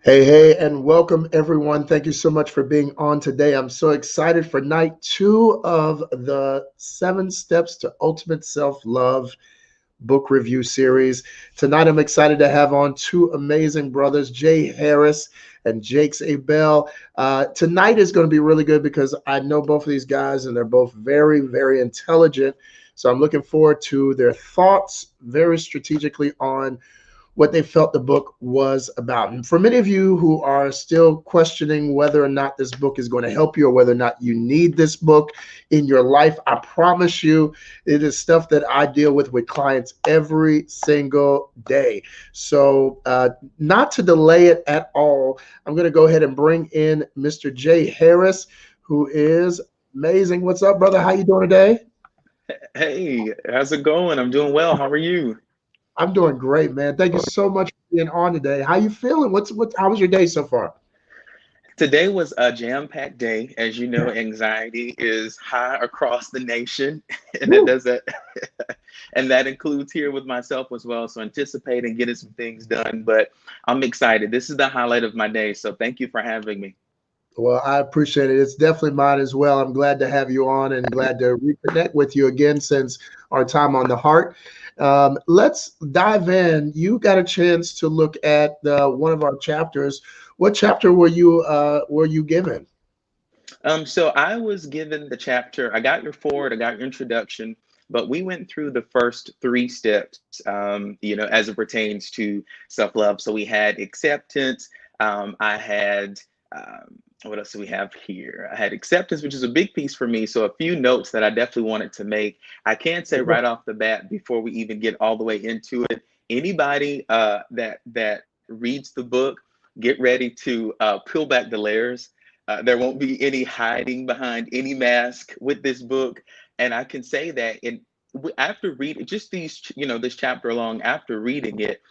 Hey, and welcome everyone. Thank you so much for being on today. I'm so excited for night two of the 7 Steps to Ultimate Self-Love book review series. Tonight, I'm excited to have on two amazing brothers, Jay Harris and Jakes Abel. Tonight is going to be really good because I know both of these guys and they're both very, very intelligent. So I'm looking forward to their thoughts very strategically on what they felt the book was about. And for many of you who are still questioning whether or not this book is going to help you or whether or not you need this book in your life, I promise you it is stuff that I deal with clients every single day. So not to delay it at all, I'm going to go ahead and bring in Mr. Jay Harris, who is amazing. What's up, brother? How you doing today? Hey, how's it going? I'm doing well. How are you? I'm doing great, man. Thank you so much for being on today. How you feeling? How was your day so far? Today was a jam-packed day. As you know, anxiety is high across the nation, and it Woo. does that, and that includes here with myself as well. So anticipating getting some things done, but I'm excited. This is the highlight of my day. So thank you for having me. Well, I appreciate it. It's definitely mine as well. I'm glad to have you on and glad to reconnect with you again since our time on the heart. Let's dive in. You got a chance to look at one of our chapters. What chapter were you given? So I was given the chapter. I got your forward. I got your introduction. But we went through the first three steps, as it pertains to self-love. So we had acceptance. I had what else do we have here? I had acceptance, which is a big piece for me. So a few notes that I definitely wanted to make. I can say right off the bat before we even get all the way into it. Anybody that reads the book, get ready to peel back the layers. There won't be any hiding behind any mask with this book, and I can say that after reading just this chapter along, after reading it,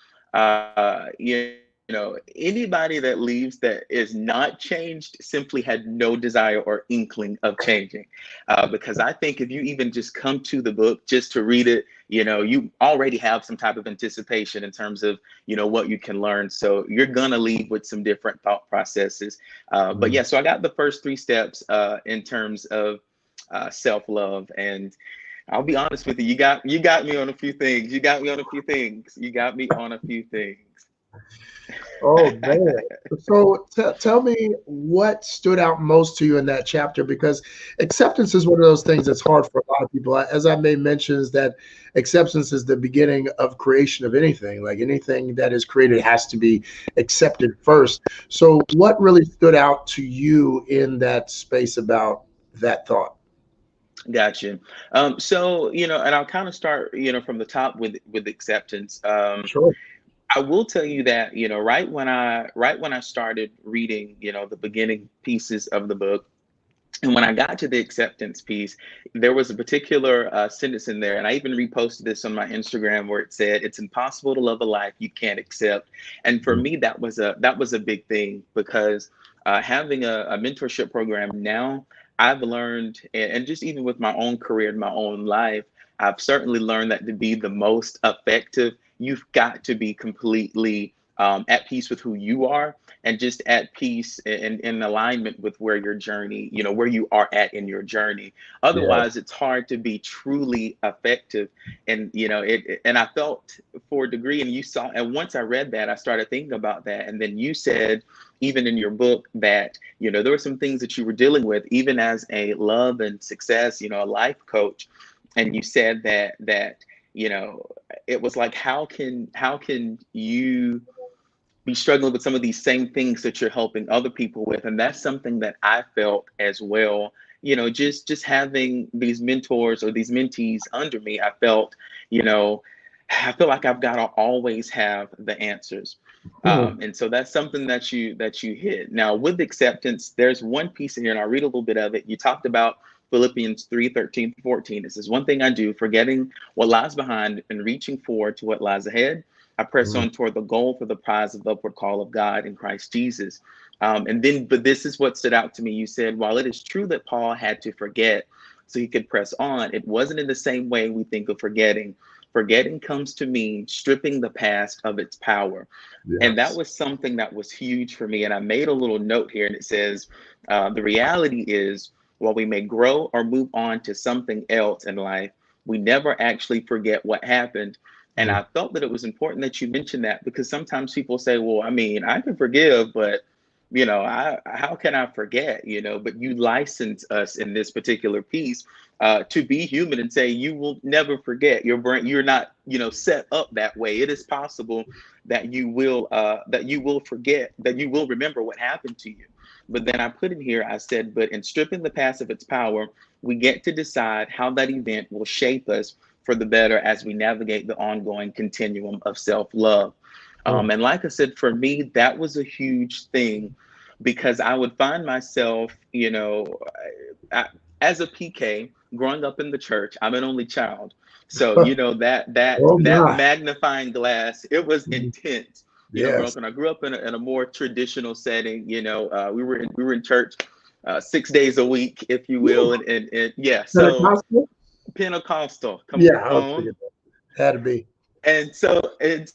anybody that leaves that is not changed simply had no desire or inkling of changing, because I think if you even just come to the book just to read it, you already have some type of anticipation in terms of what you can learn. So you're gonna leave with some different thought processes. But yeah, so I got the first three steps in terms of self-love, and I'll be honest with you, you got me on a few things. You got me on a few things. You got me on a few things. Oh man. So tell me what stood out most to you in that chapter because acceptance is one of those things that's hard for a lot of people. As I made mentions that acceptance is the beginning of creation of anything. Like anything that is created has to be accepted first. So what really stood out to you in that space about that thought? Gotcha. So and I'll kind of start, from the top with acceptance. Sure. I will tell you that, right when I started reading, the beginning pieces of the book, and when I got to the acceptance piece, there was a particular sentence in there, and I even reposted this on my Instagram where it said, "It's impossible to love a life you can't accept." And for me, that was a big thing because having a mentorship program now, I've learned, and just even with my own career and my own life, I've certainly learned that to be the most effective, you've got to be completely at peace with who you are and just at peace and in alignment with where your journey, where you are at in your journey. Yeah. Otherwise, it's hard to be truly effective. And and I felt for a degree, and you saw, and once I read that, I started thinking about that. And then you said, even in your book, that there were some things that you were dealing with, even as a love and success, a life coach. And you said that you know it was like, how can you be struggling with some of these same things that you're helping other people with? And that's something that I felt as well. Just having these mentors or these mentees under me, you know I feel like I've got to always have the answers. Hmm. And so that's something that you hit. Now with acceptance, there's one piece in here, and I'll read a little bit of it. You talked about Philippians 3:13-14. This is one thing I do, forgetting what lies behind and reaching forward to what lies ahead. I press Hmm. on toward the goal for the prize of the upward call of God in Christ Jesus. But this is what stood out to me. You said, while it is true that Paul had to forget so he could press on, it wasn't in the same way we think of forgetting. Forgetting comes to mean stripping the past of its power. And that Yes. was something that was huge for me. And I made a little note here, and it says, the reality is, while we may grow or move on to something else in life, we never actually forget what happened. And Mm. I felt that it was important that you mentioned that, because sometimes people say, well, I mean, I can forgive, but how can I forget? But you license us in this particular piece to be human and say you will never forget. Your brain, you're not, set up that way. It is possible that you will forget, that you will remember what happened to you. But then I put in here, I said, but in stripping the past of its power, we get to decide how that event will shape us for the better as we navigate the ongoing continuum of self-love. Mm. And like I said, for me, that was a huge thing, because I would find myself, as a PK growing up in the church. I'm an only child, so Oh that my. magnifying glass, it was Mm. intense. Growing Yes. up, and I grew up in a more traditional setting. We were in church 6 days a week, if you will, Woo. and yeah, so Pentecostal? Pentecostal. Come Yeah, I was on. thinking that. Had to be. And so and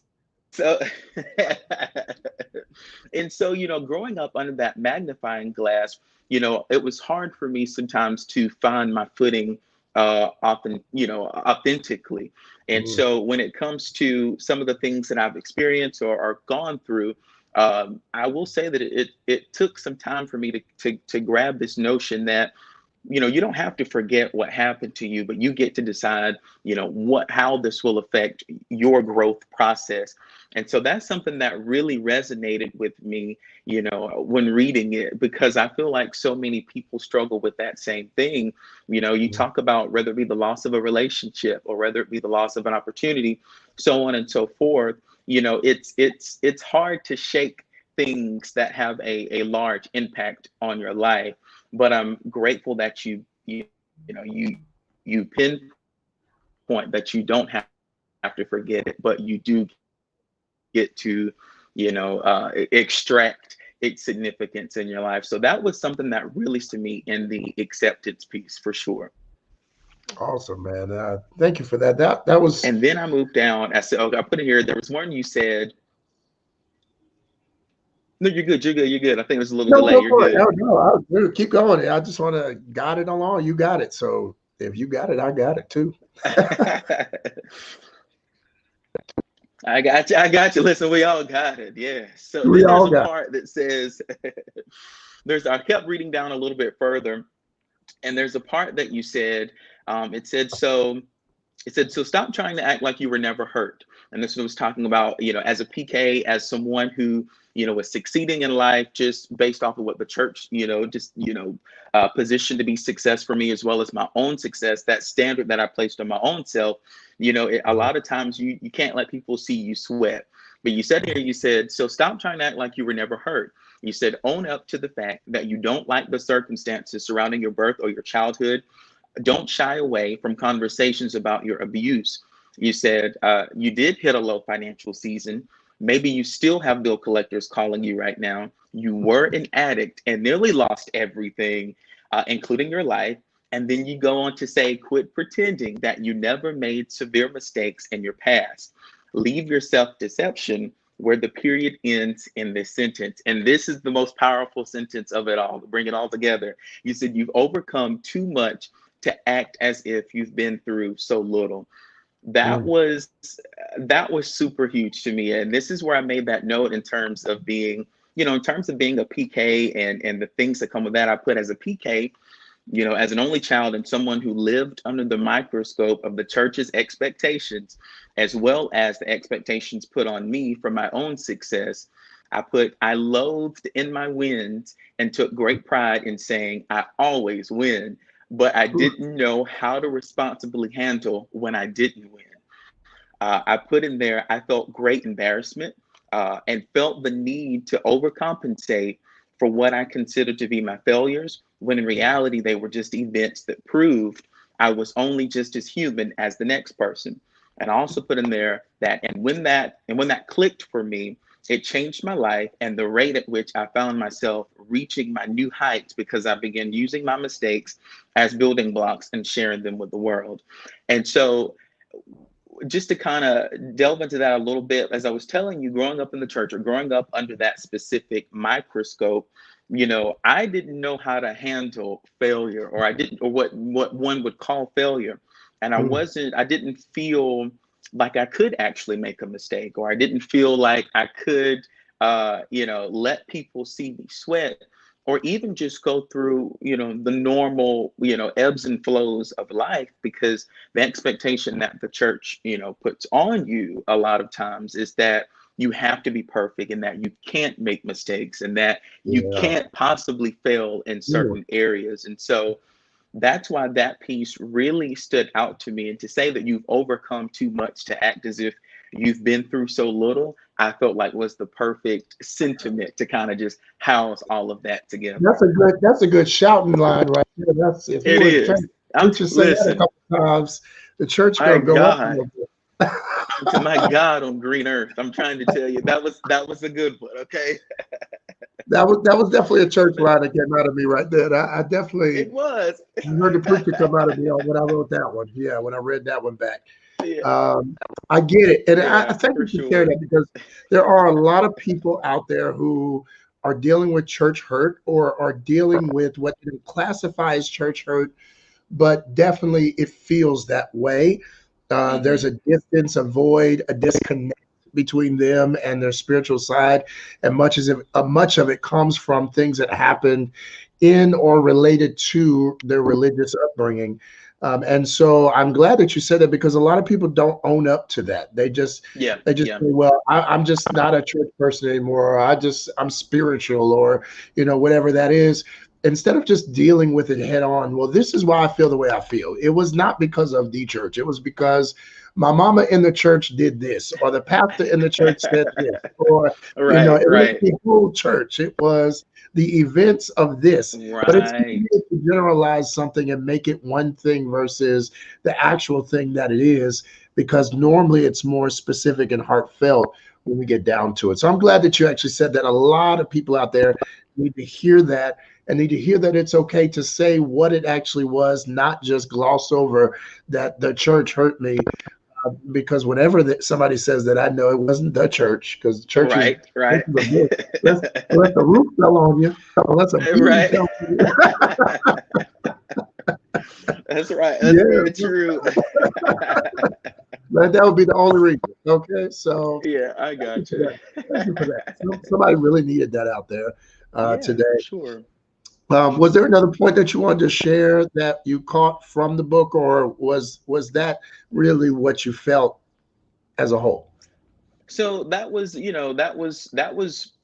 so, growing up under that magnifying glass, it was hard for me sometimes to find my footing often, authentically. And Mm. so when it comes to some of the things that I've experienced or gone through, I will say that it took some time for me to grab this notion that you don't have to forget what happened to you, but you get to decide, how this will affect your growth process. And so that's something that really resonated with me, when reading it, because I feel like so many people struggle with that same thing. You Mm. talk about whether it be the loss of a relationship or whether it be the loss of an opportunity, so on and so forth. It's hard to shake things that have a large impact on your life, but I'm grateful that you pinpoint that you don't have to forget it, but you do get to extract its significance in your life. So that was something that really stood to me in the acceptance piece, for sure. Awesome, man. Thank you for that. That was And then I moved down. I said, okay, I put it here. There was one you said. No, you're good. You're good. You're good. I think there's a little no, delay. go You're for it. good. No, no, I was good. Keep going. I just want to got it along. You got it. So if you got it, I got it too. I got you. I got you. Listen, we all got it. Yeah. So We then there's all a got part that says, I kept reading down a little bit further, and there's a part that you said, so stop trying to act like you were never hurt. And this was talking about, as a PK, as someone who, was succeeding in life just based off of what the church, positioned to be success for me, as well as my own success, that standard that I placed on my own self. A it. lot of times you can't let people see you sweat. But you said here, you said, so stop trying to act like you were never hurt. You said, own up to the fact that you don't like the circumstances surrounding your birth or your childhood. Don't shy away from conversations about your abuse. You said you did hit a low financial season. Maybe you still have bill collectors calling you right now. You were an addict and nearly lost everything, including your life. And then you go on to say, quit pretending that you never made severe mistakes in your past. Leave your self deception where the period ends in this sentence. And this is the most powerful sentence of it all, to bring it all together. You said you've overcome too much to act as if you've been through so little. That Mm. was that was super huge to me. And this is where I made that note in terms of being, in terms of being a PK and the things that come with that. I put as a PK, as an only child and someone who lived under the microscope of the church's expectations, as well as the expectations put on me for my own success. I loathed in my wins and took great pride in saying I always win, but I didn't know how to responsibly handle when I didn't win. I put in there, I felt great embarrassment and felt the need to overcompensate for what I considered to be my failures, when in reality, they were just events that proved I was only just as human as the next person. And I also put in there that, and when that clicked for me, it changed my life and the rate at which I found myself reaching my new heights, because I began using my mistakes as building blocks and sharing them with the world. And so just to kind of delve into that a little bit, as I was telling you, growing up in the church or growing up under that specific microscope, I didn't know how to handle failure, or I didn't, or what one would call failure. And Mm. I didn't feel like I could actually make a mistake, or I didn't feel like I could, let people see me sweat, or even just go through, the normal, ebbs and flows of life, because the expectation that the church, puts on you a lot of times is that you have to be perfect, and that you can't make mistakes, and that you Yeah. can't possibly fail in Mm. certain areas. And so that's why that piece really stood out to me. And to say that you've overcome too much to act as if you've been through so little, I felt like was the perfect sentiment to kind of just house all of that together. That's a good shouting line right there. That's if you It were to is. preach and say that a Listen, couple times, the church my gonna go up a God, little bit. to my God on green earth. I'm trying to tell you that was a good one. Okay. That was definitely a church line that came out of me right there. I definitely It was. heard the preacher come out of me when I wrote that one. Yeah, when I read that one back. Yeah. Um, I get it, and I Yeah, thank for you for sharing sure. that, because there are a lot of people out there who are dealing with church hurt, or are dealing with what they classify as church hurt, but definitely it feels that way. There's Hmm. a distance, a void, a disconnect between them and their spiritual side, and much of it comes from things that happened in or related to their religious upbringing. And so I'm glad that you said that, because a lot of people don't own up to that. Yeah, They just yeah. say, well, I'm just not a church person anymore, or I'm spiritual, or whatever that is, instead of just dealing with it head on. Well, this is why I feel the way I feel. It was not because of the church. It was because my mama in the church did this, or the pastor in the church said this, or Right, it was right, the whole church. It was the events of this. But it's easy right. to generalize something and make it one thing versus the actual thing that it is, because normally it's more specific and heartfelt when we get down to it. So I'm glad that you actually said that. A lot of people out there need to hear that, and need to hear that it's okay to say what it actually was, not just gloss over that the church hurt me. Because whenever somebody says that, I know it wasn't the church, because Right, right. churches are good. Unless the roof fell on you, unless a beam Right. fell on you. That's right. That's Yeah, very true. that would be the only reason. Okay, so Yeah, I thank you got for you. that. Thank you for that. Somebody really needed that out there Yeah, today. for sure. Was there another point that you wanted to share that you caught from the book, or was that really what you felt as a whole? So that was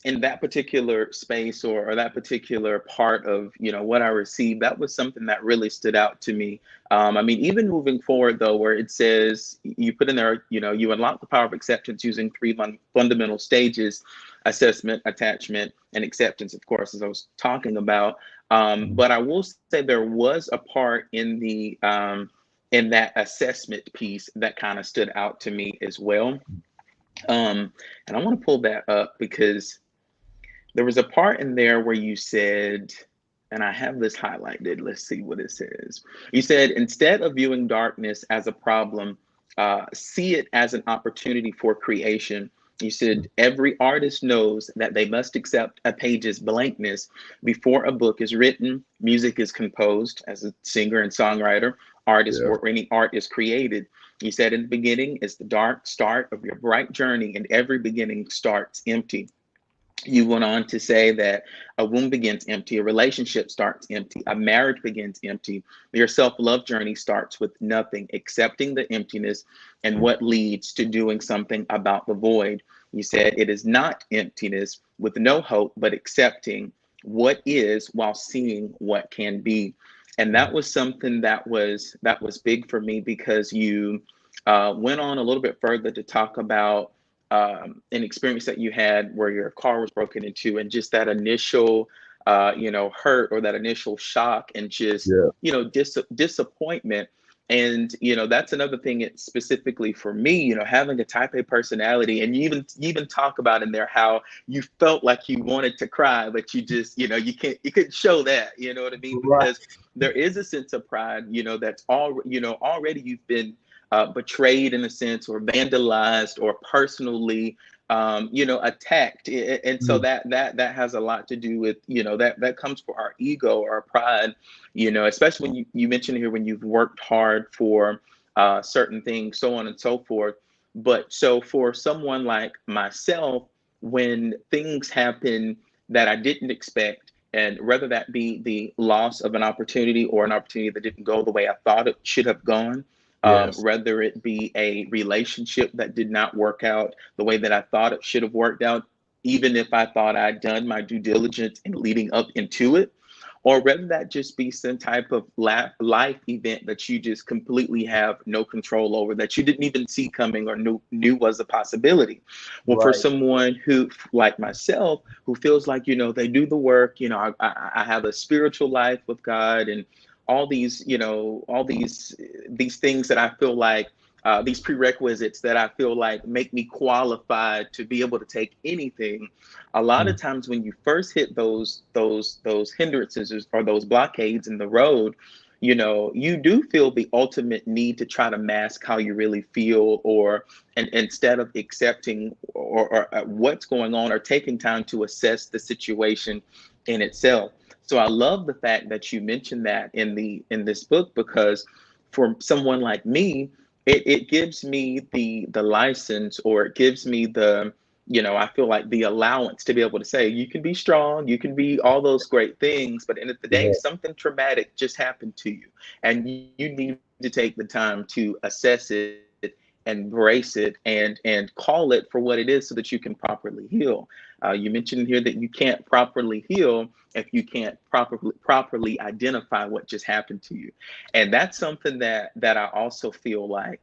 in that particular space, or that particular part of what I received. That was something that really stood out to me. I mean, even moving forward though, where it says you put in there, you unlock the power of acceptance using three fundamental stages: assessment, attachment, and acceptance. Of course, as I was talking about. But I will say there was a part in that assessment piece that kind of stood out to me as well. And I want to pull that up because there was a part in there where you said, and I have this highlighted. Let's see what it says. You said, instead of viewing darkness as a problem, see it as an opportunity for creation. You said, every artist knows that they must accept a page's blankness before a book is written, music is composed as a singer and songwriter, artist, Yeah. or any art is created. You said, in the beginning is the dark start of your bright journey, and every beginning starts empty. You went on to say that a womb begins empty, a relationship starts empty, a marriage begins empty. Your self love journey starts with nothing, accepting the emptiness and what leads to doing something about the void. You said it is not emptiness with no hope, but accepting what is while seeing what can be. And that was something that was big for me, because you went on a little bit further to talk about an experience that you had where your car was broken into, and just that initial, hurt, or that initial shock, and just, Yeah. disappointment. And, that's another thing, it specifically for me, having a type A personality. And you even talk about in there how you felt like you wanted to cry, but you just, you couldn't show that, what I mean? Right. Because there is a sense of pride, that's all, already you've been betrayed in a sense, or vandalized, or personally, attacked. And so Mm. that has a lot to do with, that comes for our ego or our pride, especially when you mentioned here when you've worked hard for certain things, so on and so forth. But so for someone like myself, when things happen that I didn't expect, and whether that be the loss of an opportunity or an opportunity that didn't go the way I thought it should have gone, Yes. whether it be a relationship that did not work out the way that I thought it should have worked out, even if I thought I'd done my due diligence in leading up into it, or whether that just be some type of life event that you just completely have no control over, that you didn't even see coming or knew was a possibility. Well, for Right. someone who, like myself, who feels like, they do the work, I have a spiritual life with God, and all these, these things that I feel like, these prerequisites that I feel like make me qualified to be able to take anything. A lot of Mm. times when you first hit those hindrances or those blockades in the road, you do feel the ultimate need to try to mask how you really feel, or and instead of accepting or what's going on, or taking time to assess the situation in itself. So I love the fact that you mentioned that in this book, because for someone like me, it gives me the license, or it gives me the, I feel like the allowance to be able to say, you can be strong, you can be all those great things, but end of the day, Yeah. something traumatic just happened to you. And you need to take the time to assess it, embrace it, and call it for what it is, so that you can properly heal. You mentioned here that you can't properly heal if you can't properly identify what just happened to you. And that's something that I also feel like,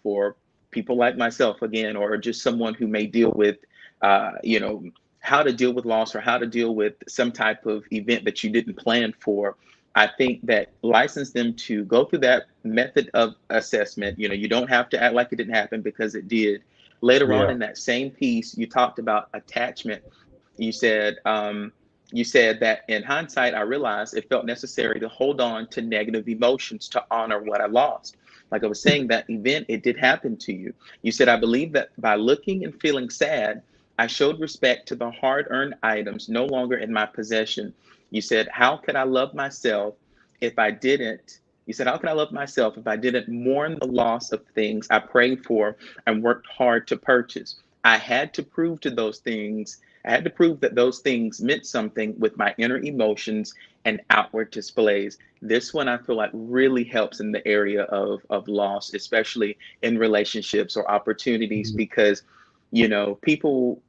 for people like myself, again, or just someone who may deal with, how to deal with loss, or how to deal with some type of event that you didn't plan for. I think that license them to go through that method of assessment. You don't have to act like it didn't happen, because it did. Later on Yeah. in that same piece, you talked about attachment. You said that in hindsight, I realized it felt necessary to hold on to negative emotions to honor what I lost. Like I was saying, that event, it did happen to you. You said, I believe that by looking and feeling sad, I showed respect to the hard earned items no longer in my possession. You said, how could I love myself if I didn't? You said, how can I love myself if I didn't mourn the loss of things I prayed for and worked hard to purchase? I had to prove to those things I had to prove that those things meant something with my inner emotions and outward displays. This one I feel like really helps in the area of loss, especially in relationships or opportunities, Mm. because, people,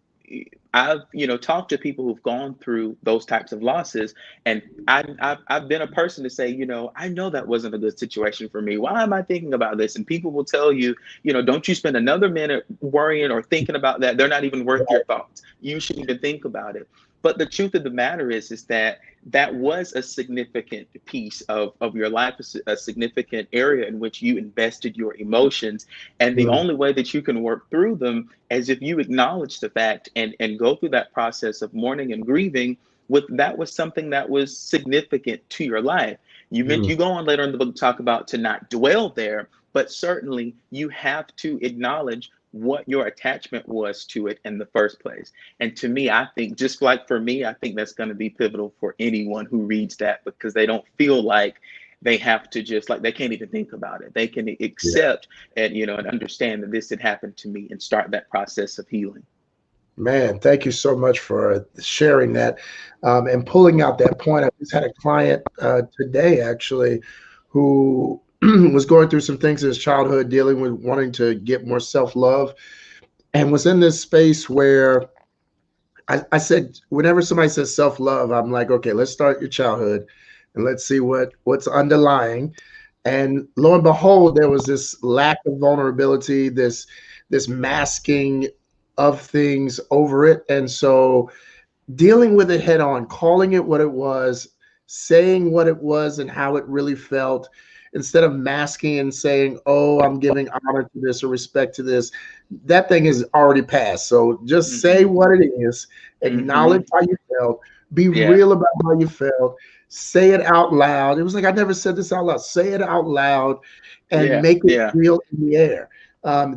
I've, talked to people who've gone through those types of losses, and I've been a person to say, I know that wasn't a good situation for me. Why am I thinking about this? And people will tell you, don't you spend another minute worrying or thinking about that. They're not even worth your thoughts. You shouldn't even think about it. But the truth of the matter is that that was a significant piece of your life, a significant area in which you invested your emotions. And the Mm. only way that you can work through them is if you acknowledge the fact and go through that process of mourning and grieving with that was something that was significant to your life. Mm. You go on later in the book to talk about to not dwell there, but certainly you have to acknowledge what your attachment was to it in the first place. And to me, I think, just like for me, I think that's going to be pivotal for anyone who reads that, because they don't feel like they have to, just like, they can't even think about it. They can Yeah. accept and understand that this had happened to me, and start that process of healing. Man, thank you so much for sharing that, and pulling out that point. I just had a client today, actually, who was going through some things in his childhood, dealing with wanting to get more self-love, and was in this space where I said, whenever somebody says self-love, I'm like, okay, let's start your childhood and let's see what's underlying. And lo and behold, there was this lack of vulnerability, this masking of things over it. And so dealing with it head on, calling it what it was, saying what it was and how it really felt, instead of masking and saying, oh, I'm giving honor to this or respect to this. That thing is already passed. So just say Hmm. what it is, acknowledge Hmm. how you felt, be Yeah. real about how you felt, say it out loud. It was like, I never said this out loud. Say it out loud and Yeah. make it Yeah. real in the air.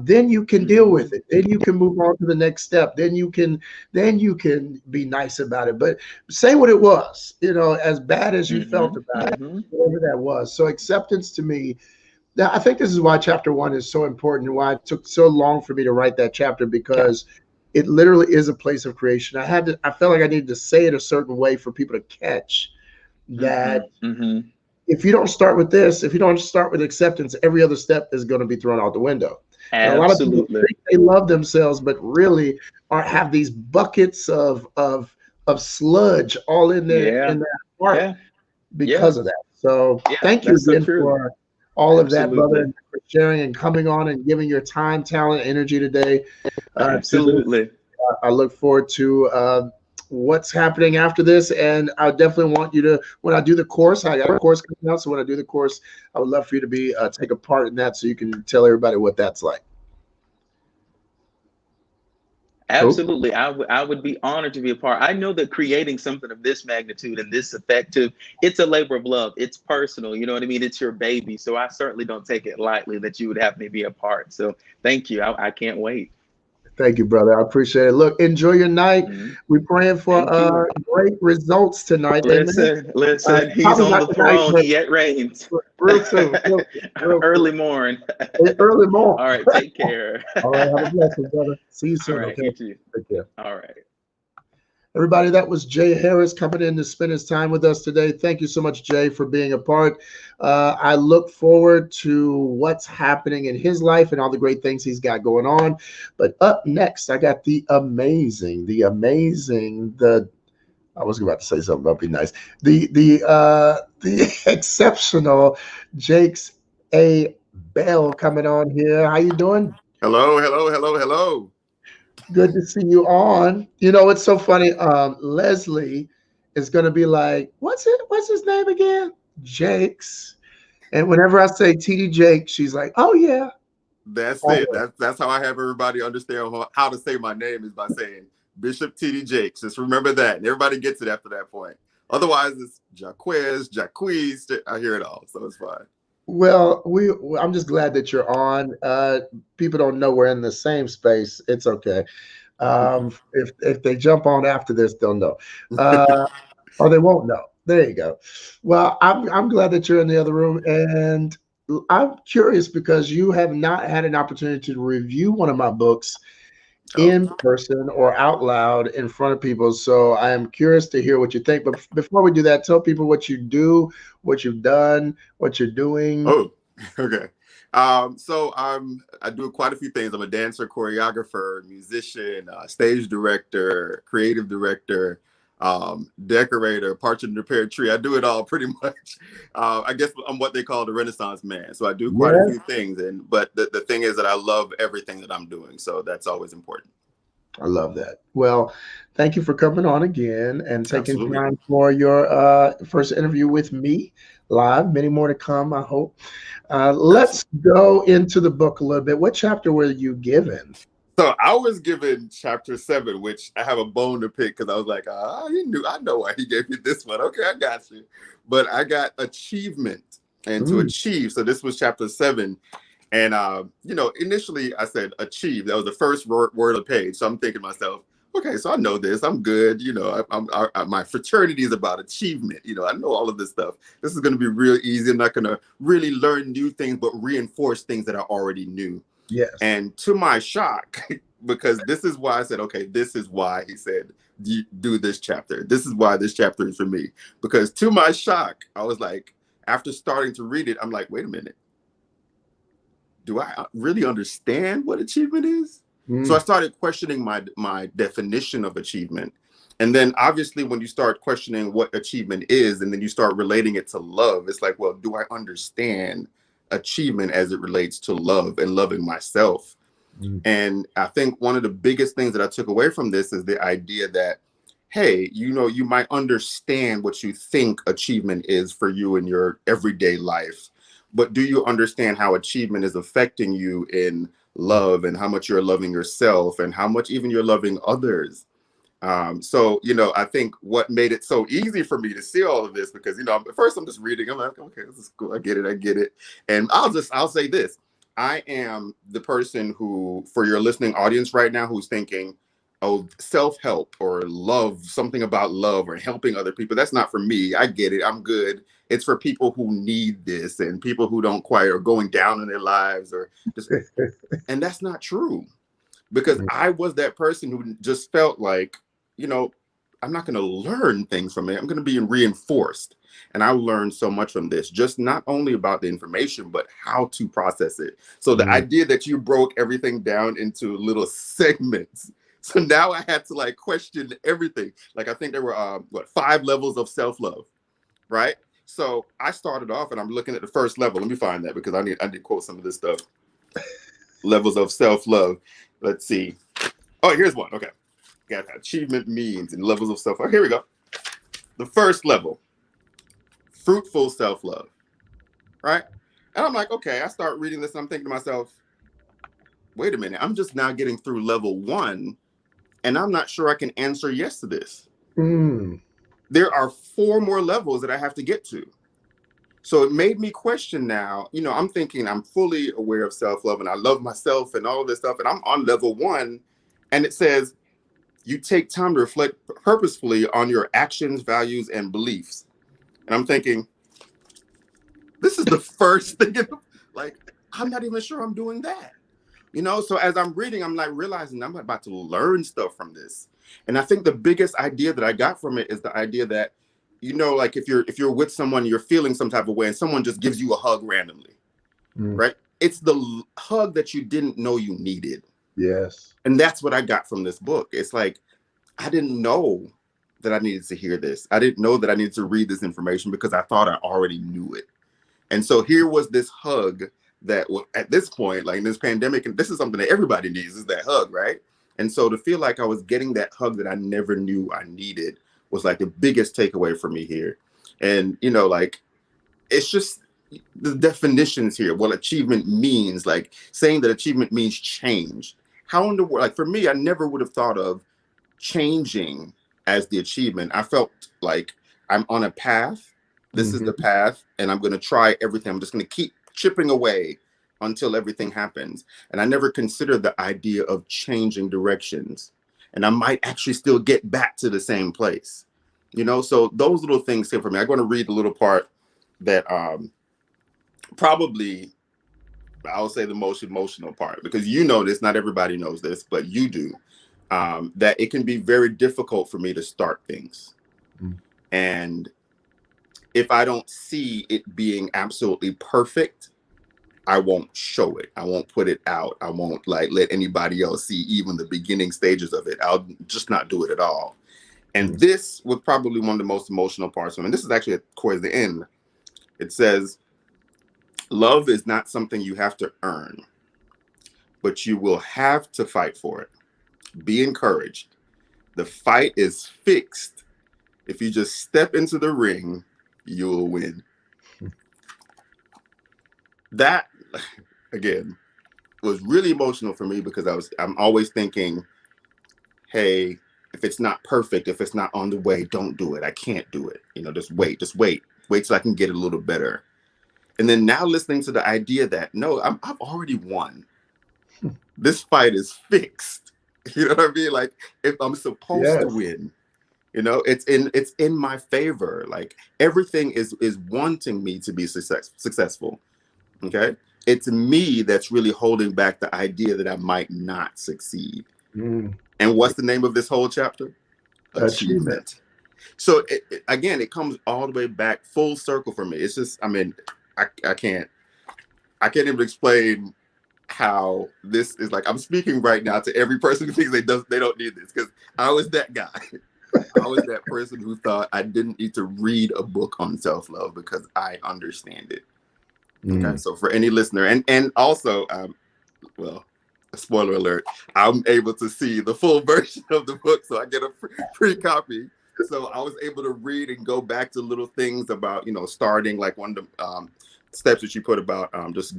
Then you can deal with it. Then you can move on to the next step. Then you can be nice about it. But say what it was, as bad as you felt about it, whatever that was. So acceptance to me, now, I think this is why chapter 1 is so important and why it took so long for me to write that chapter, because it literally is a place of creation. I felt like I needed to say it a certain way for people to catch that. If you don't start with this, if you don't start with acceptance, every other step is going to be thrown out the window. And a lot of people Absolutely. think they love themselves, but really have these buckets of sludge all in Yeah. their heart Yeah. Yeah. because of that. So Yeah. thank you That's so again true. for all of that, brother, Absolutely. and for sharing and coming on and giving your time, talent, energy today to this. Absolutely. I look forward to what's happening after this, and I definitely want you to, when I do the course, I got a course coming out, so when I do the course, I would love for you to be take a part in that, so you can tell everybody what that's like. Cool. Absolutely. I would be honored to be a part. I know that creating something of this magnitude and this effective, it's a labor of love. It's personal. You know what I mean? It's your baby. So I certainly don't take it lightly that you would have me be a part. So thank you. I can't wait. Thank you, brother. I appreciate it. Look, enjoy your night. We're praying for Thank you. great results tonight. Amen. Listen, he's Probably on not the tonight, throne. but He yet reigns. real soon. Real soon. Early morn. Early morning. All right. Take care. All right. Have a blessing, brother. See you All soon. right. Okay. You too. Take care. All right. Everybody, that was Jay Harris coming in to spend his time with us today. Thank you so much, Jay, for being a part. I look forward to what's happening in his life and all the great things he's got going on. But up next, I got the I was about to say something about be nice. The exceptional Jakes A. Bell coming on here. How you doing? Hello, hello, hello, hello. Good to see you on. It's so funny. Leslie is going to be like, What's his name again? Jakes. And whenever I say TD Jake, she's like, oh, yeah. That's it. That's how I have everybody understand how to say my name, is by saying Bishop T.D. Jakes. Just remember that. And everybody gets it after that point. Otherwise, it's Jacques, Jacques. I hear it all. So it's fine. Well, I'm just glad that you're on. People don't know we're in the same space. It's okay. If they jump on after this, they'll know, or they won't know. There you go. Well, I'm glad that you're in the other room, and I'm curious because you have not had an opportunity to review one of my books in person or out loud in front of people. So I am curious to hear what you think. But before we do that, tell people what you do, what you've done, what you're doing. Oh, okay. So I do quite a few things. I'm a dancer, choreographer, musician, stage director, creative director, decorator, portrait and repair tree. I do it all pretty much. I guess I'm what they call the Renaissance man. So I do quite a few things. But the thing is that I love everything that I'm doing. So that's always important. I love that. Well, thank you for coming on again and taking Absolutely. time for your first interview with me live. Many more to come, I hope. Let's go into the book a little bit. What chapter were you given? So I was given chapter 7, which I have a bone to pick because I was like, I know why he gave me this one. Okay, I got you. But I got achievement and to achieve. So this was chapter 7. And, initially I said achieve. That was the first word of the page. So I'm thinking to myself, okay, so I know this. I'm good. My fraternity is about achievement. I know all of this stuff. This is going to be real easy. I'm not going to really learn new things, but reinforce things that I already knew. Yes. And to my shock, because this is why I said, okay, this is why he said, do this chapter. This is why this chapter is for me. Because to my shock, I was like, after starting to read it, I'm like, wait a minute. Do I really understand what achievement is? So I started questioning my definition of achievement. And then obviously when you start questioning what achievement is, and then you start relating it to love, it's like, well, do I understand achievement as it relates to love and loving myself? And I think one of the biggest things that I took away from this is the idea that, hey, you might understand what you think achievement is for you in your everyday life, but do you understand how achievement is affecting you in love and how much you're loving yourself and how much even you're loving others? So, I think what made it so easy for me to see all of this, because, at first I'm just reading, I'm like, okay, this is cool. I get it. And I'll say this. I am the person who, for your listening audience right now, who's thinking, oh, self-help or love, something about love or helping other people. That's not for me. I get it. I'm good. It's for people who need this and people who don't quite, or going down in their lives, or just, and that's not true. Because I was that person who just felt like, I'm not going to learn things from it. I'm going to be reinforced. And I learned so much from this, just not only about the information, but how to process it. So the idea that you broke everything down into little segments. So now I had to question everything. I think there were 5 levels of self-love, right? So I started off and I'm looking at the first level. Let me find that because I need to quote some of this stuff. Levels of self-love. Let's see. Oh, here's one. Okay. Got achievement means and levels of self-love. Here we go. The first level, fruitful self-love, right? And I'm like, okay, I start reading this and I'm thinking to myself, wait a minute, I'm just now getting through level 1 and I'm not sure I can answer yes to this. There are 4 more levels that I have to get to. So it made me question now, I'm thinking I'm fully aware of self-love and I love myself and all this stuff. And I'm on level 1 and it says, you take time to reflect purposefully on your actions, values, and beliefs. And I'm thinking, this is the first thing, I'm not even sure I'm doing that. So as I'm reading, I'm realizing I'm about to learn stuff from this. And I think the biggest idea that I got from it is the idea that, if you're with someone, you're feeling some type of way and someone just gives you a hug randomly, right? It's the hug that you didn't know you needed. Yes. And that's what I got from this book. It's I didn't know that I needed to hear this. I didn't know that I needed to read this information because I thought I already knew it. And so here was this hug that at this point, in this pandemic, and this is something that everybody needs, is that hug, right? And so to feel like I was getting that hug that I never knew I needed was the biggest takeaway for me here. And, it's just the definitions here, what achievement means, saying that achievement means change. How in the world, for me, I never would have thought of changing as the achievement. I felt like I'm on a path. This is the path, and I'm going to try everything. I'm just going to keep chipping away until everything happens. And I never considered the idea of changing directions. And I might actually still get back to the same place. So those little things here for me. I'm going to read a little part that probably I'll say the most emotional part, because this, not everybody knows this, but you do, that it can be very difficult for me to start things. And if I don't see it being absolutely perfect, I won't show it. I won't put it out. I won't let anybody else see even the beginning stages of it. I'll just not do it at all. And this was probably one of the most emotional parts. And this is actually towards the end. It says, love is not something you have to earn, but you will have to fight for it. Be encouraged. The fight is fixed. If you just step into the ring, you'll win. That, again, was really emotional for me because I'm always thinking, hey, if it's not perfect, if it's not on the way, don't do it. I can't do it. Just wait till I can get it a little better. And then now listening to the idea that, no, I've already won. This fight is fixed. You know what I mean? If I'm supposed to win, it's in my favor. Everything is wanting me to be successful. Okay. It's me that's really holding back the idea that I might not succeed. And what's the name of this whole chapter? Achievement. So again, it comes all the way back full circle for me. It's just, I can't even explain how this is I'm speaking right now to every person who thinks they don't need this, because I was that guy. I was that person who thought I didn't need to read a book on self-love because I understand it. Okay, so for any listener, and also, well, spoiler alert, I'm able to see the full version of the book, so I get a free copy. So I was able to read and go back to little things about, starting, one of the steps that you put about just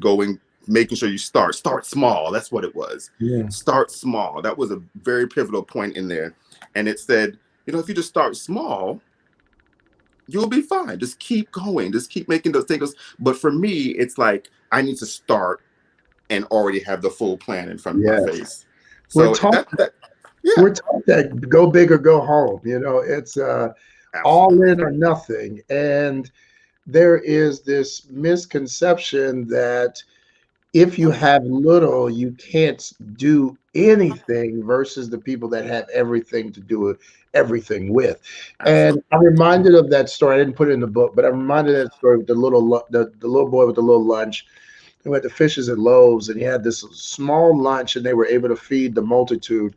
making sure you start small. That's what it was. Start small. That was a very pivotal point in there. And it said, if you just start small, you'll be fine. Just keep going. Just keep making those things. But for me, it's like I need to start and already have the full plan in front of my Yes. face. We're So taught yeah, we're taught that go big or go home. It's all absolutely. in or nothing. And there is this misconception that if you have little, you can't do anything versus the people that have everything to do everything with. And Absolutely. I'm reminded of that story. I didn't put it in the book, but I'm reminded of that story with the little boy with the little lunch who had the fishes and loaves, and he had this small lunch, and they were able to feed the multitude.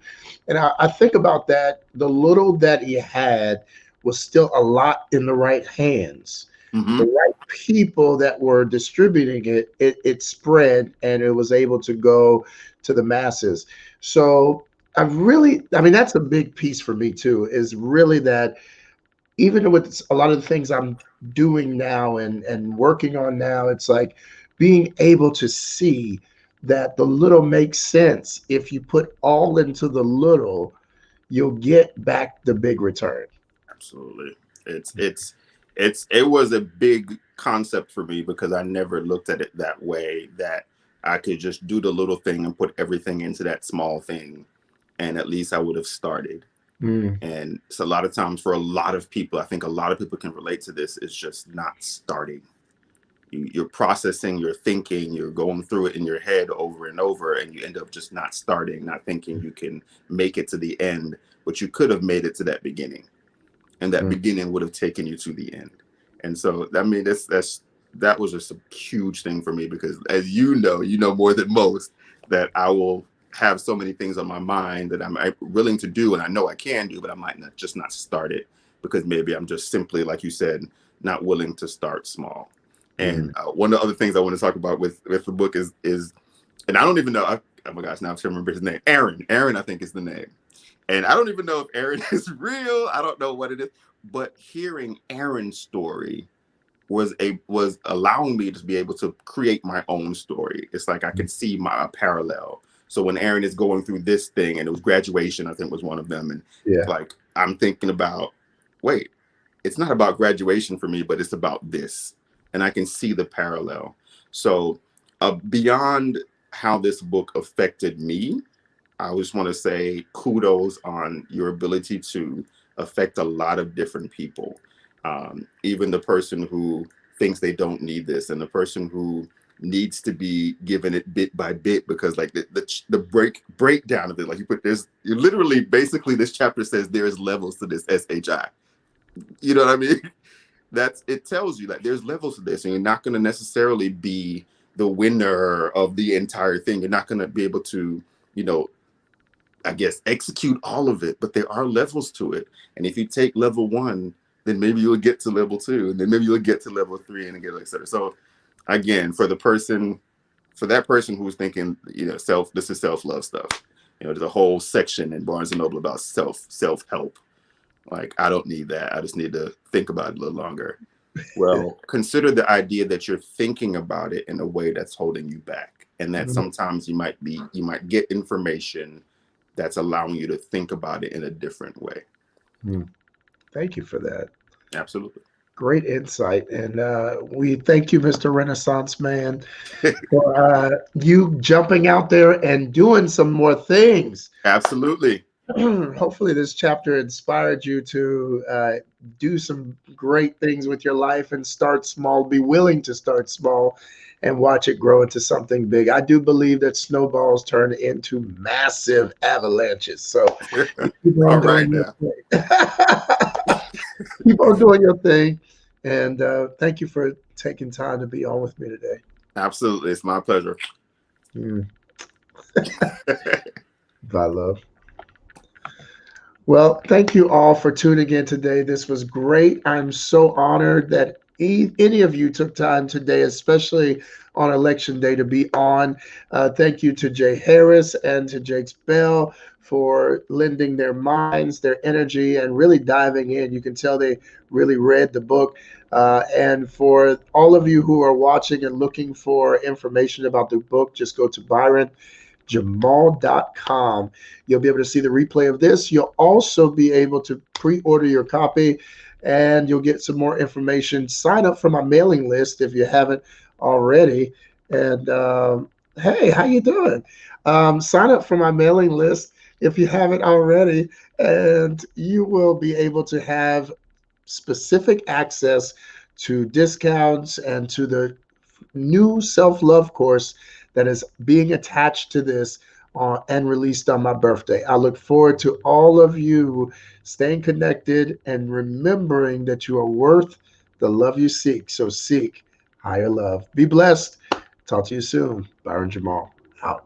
And I think about that. The little that he had was still a lot in the right hands. The Hmm. right people that were distributing it spread, and it was able to go to the masses. So I mean, that's a big piece for me too, is really that even with a lot of the things I'm doing now and working on now, it's like being able to see that the little makes sense. If you put all into the little, you'll get back the big return. Absolutely. It was a big concept for me because I never looked at it that way, that I could just do the little thing and put everything into that small thing, and at least I would have started. Mm, And it's a lot of times for a lot of people, I think a lot of people can relate to this, it's just not starting. You're processing, you're thinking, you're going through it in your head over and over, and you end up just not starting, not thinking you can make it to the end, but you could have made it to that beginning, and that mm, beginning would have taken you to the end. And so, I mean, that was just a huge thing for me, because as you know more than most, that I will have so many things on my mind that I'm willing to do, and I know I can do, but I might not start it because maybe I'm just simply, like you said, not willing to start small. mm. And one of the other things I want to talk about with the book is, and I don't even know. Oh my gosh, now I'm trying to remember his name. Aaron. Aaron, I think, is the name. And I don't even know if Aaron is real. I don't know what it is. But hearing Aaron's story was allowing me to be able to create my own story. It's like I could see a parallel. So when Aaron is going through this thing, and it was graduation, I think was one of them, and Yeah. like I'm thinking about, wait, it's not about graduation for me, but it's about this, and I can see the parallel. So beyond how this book affected me, I just want to say kudos on your ability to affect a lot of different people. Even the person who thinks they don't need this, and the person who needs to be given it bit by bit, because like the breakdown of it, like you literally, basically this chapter says there's levels to this SHI. You know what I mean? It tells you that there's levels to this, and you're not going to necessarily be the winner of the entire thing. You're not going to be able to, you know, I guess, execute all of it, but there are levels to it. And if you take level one, then maybe you'll get to level two, and then maybe you'll get to level three, and get et cetera. So again, for that person who's thinking, this is self-love stuff. There's a whole section in Barnes and Noble about self-help. Like, I don't need that. I just need to think about it a little longer. Well, consider the idea that you're thinking about it in a way that's holding you back. And that sometimes you might get information that's allowing you to think about it in a different way. Mm. Thank you for that. Absolutely. Great insight. And we thank you, Mr. Renaissance Man, for you jumping out there and doing some more things. Absolutely. Hopefully, this chapter inspired you to do some great things with your life and start small, be willing to start small and watch it grow into something big. I do believe that snowballs turn into massive avalanches. So keep on All right doing your now. thing. Keep on doing your thing. And thank you for taking time to be on with me today. Absolutely. It's my pleasure. Mm. Bye, love. Well, thank you all for tuning in today. This was great. I'm so honored that any of you took time today, especially on election day, to be on. Thank you to Jay Harris and to Jakes Bell for lending their minds, their energy, and really diving in. You can tell they really read the book. And for all of you who are watching and looking for information about the book, just go to Byron jamal.com. You'll be able to see the replay of this. You'll also be able to pre-order your copy, and you'll get some more information. Sign up for my mailing list if you haven't already. And hey, how you doing? Sign up for my mailing list if you haven't already, and you will be able to have specific access to discounts and to the new self-love course that is being attached to this and released on my birthday. I look forward to all of you staying connected and remembering that you are worth the love you seek. So seek higher love. Be blessed. Talk to you soon. Byron Jamal, out.